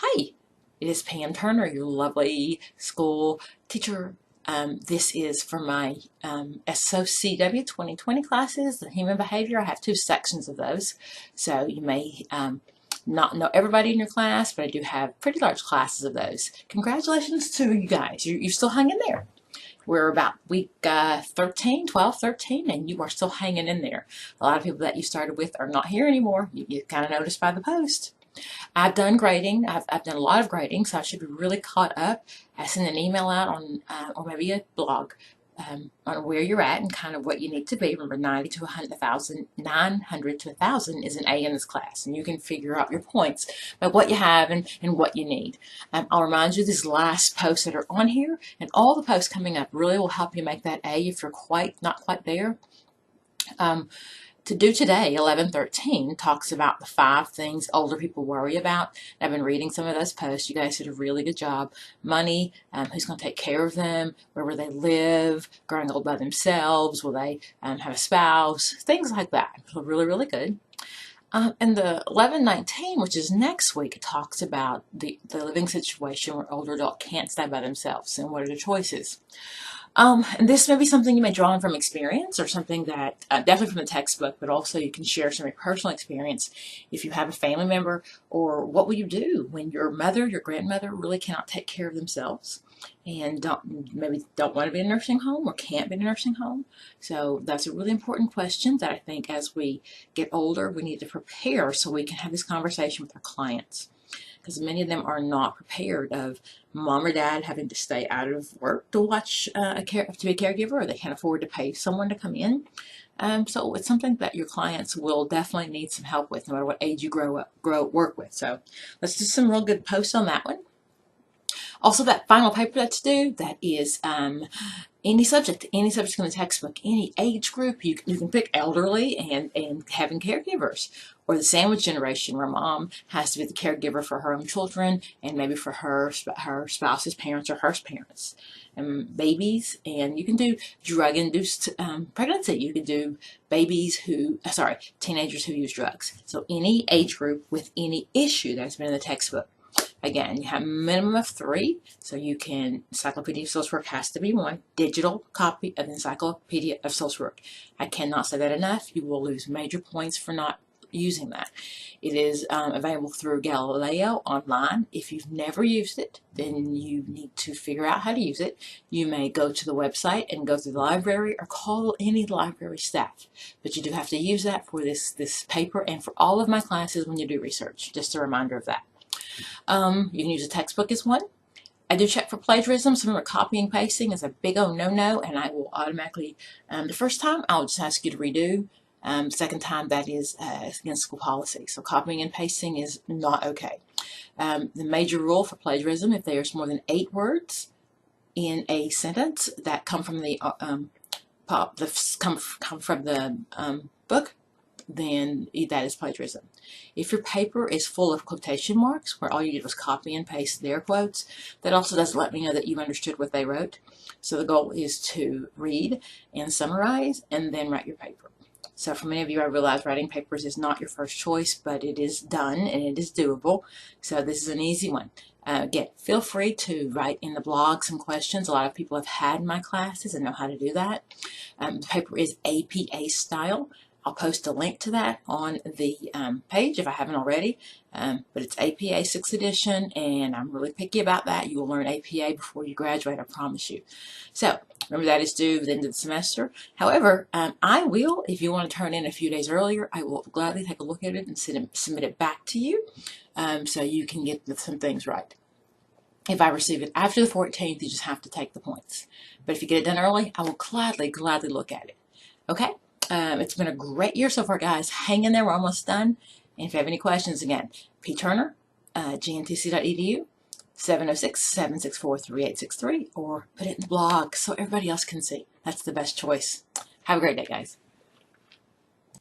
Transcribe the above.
Hi, it is Pam Turner, your lovely school teacher. This is for my Socw 2020 classes, the human behavior. I have two sections of those, so you may not know everybody in your class, but I do have pretty large classes of those. Congratulations to you guys. You're still hanging there. We're about week 13, 12, 13, and you are still hanging in there. A lot of people that you started with are not here anymore. You kind of noticed by the post. I've done grading. I've done a lot of grading, so I should be really caught up. I send an email out on, or maybe a blog, on where you're at and kind of what you need to be. Remember, 90 to 100, 1,000, 900 to 1,000 is an A in this class, and you can figure out your points by what you have and what you need. I'll remind you these last posts that are on here, and all the posts coming up really will help you make that A if you're not quite there. To do today, 11:13, talks about the 5 things older people worry about. I've been reading some of those posts. You guys did a really good job. Money, who's going to take care of them, where will they live, growing old by themselves, will they have a spouse, things like that. So really, really good. And the 11:19, which is next week, it talks about the living situation where older adults can't stay by themselves and what are the choices. And this may be something you may draw on from experience or something that, definitely from the textbook, but also you can share some of your personal experience if you have a family member, or what will you do when your mother, your grandmother really cannot take care of themselves and maybe don't want to be in a nursing home or can't be in a nursing home. So that's a really important question that I think as we get older, we need to prepare so we can have this conversation with our clients. Because many of them are not prepared of mom or dad having to stay out of work to watch to be a caregiver, or they can't afford to pay someone to come in. So it's something that your clients will definitely need some help with, no matter what age you work with. So let's do some real good posts on that one. Also, that final paper that's due, that is any subject in the textbook, any age group. You can pick elderly and having caregivers, or the sandwich generation where mom has to be the caregiver for her own children and maybe for her spouse's parents or her parents. And babies, and you can do drug-induced pregnancy. You can do teenagers who use drugs. So any age group with any issue that's been in the textbook. Again, you have a minimum of 3, so you can, Encyclopedia of Social Work has to be one, digital copy of the Encyclopedia of Social Work. I cannot say that enough. You will lose major points for not using that. It is available through Galileo online. If you've never used it, then you need to figure out how to use it. You may go to the website and go through the library or call any library staff. But you do have to use that for this paper and for all of my classes when you do research. Just a reminder of that. You can use a textbook as one. I do check for plagiarism. So remember, copying and pasting is a big old no-no, and I will automatically, the first time, I'll just ask you to redo. Second time, that is against school policy. So copying and pasting is not okay. The major rule for plagiarism, if there's more than 8 words in a sentence that come from the book, then that is plagiarism. If your paper is full of quotation marks, where all you did was copy and paste their quotes, that also does let me know that you understood what they wrote. So the goal is to read and summarize and then write your paper. So for many of you, I realize writing papers is not your first choice, but it is done and it is doable. So this is an easy one. Again, feel free to write in the blog some questions. A lot of people have had my classes and know how to do that. The paper is APA style. I'll post a link to that on the page if I haven't already, but it's APA 6th edition, and I'm really picky about that. You will learn APA before you graduate, I promise you. So remember, that is due at the end of the semester. However, I will, if you want to turn in a few days earlier, I will gladly take a look at it and submit it back to you, so you can get some things right. If I receive it after the 14th, you just have to take the points. But if you get it done early, I will gladly look at it. Okay? It's been a great year so far, guys. Hang in there. We're almost done. And if you have any questions, again, P. Turner, gntc.edu, 706-764-3863, or put it in the blog so everybody else can see. That's the best choice. Have a great day, guys.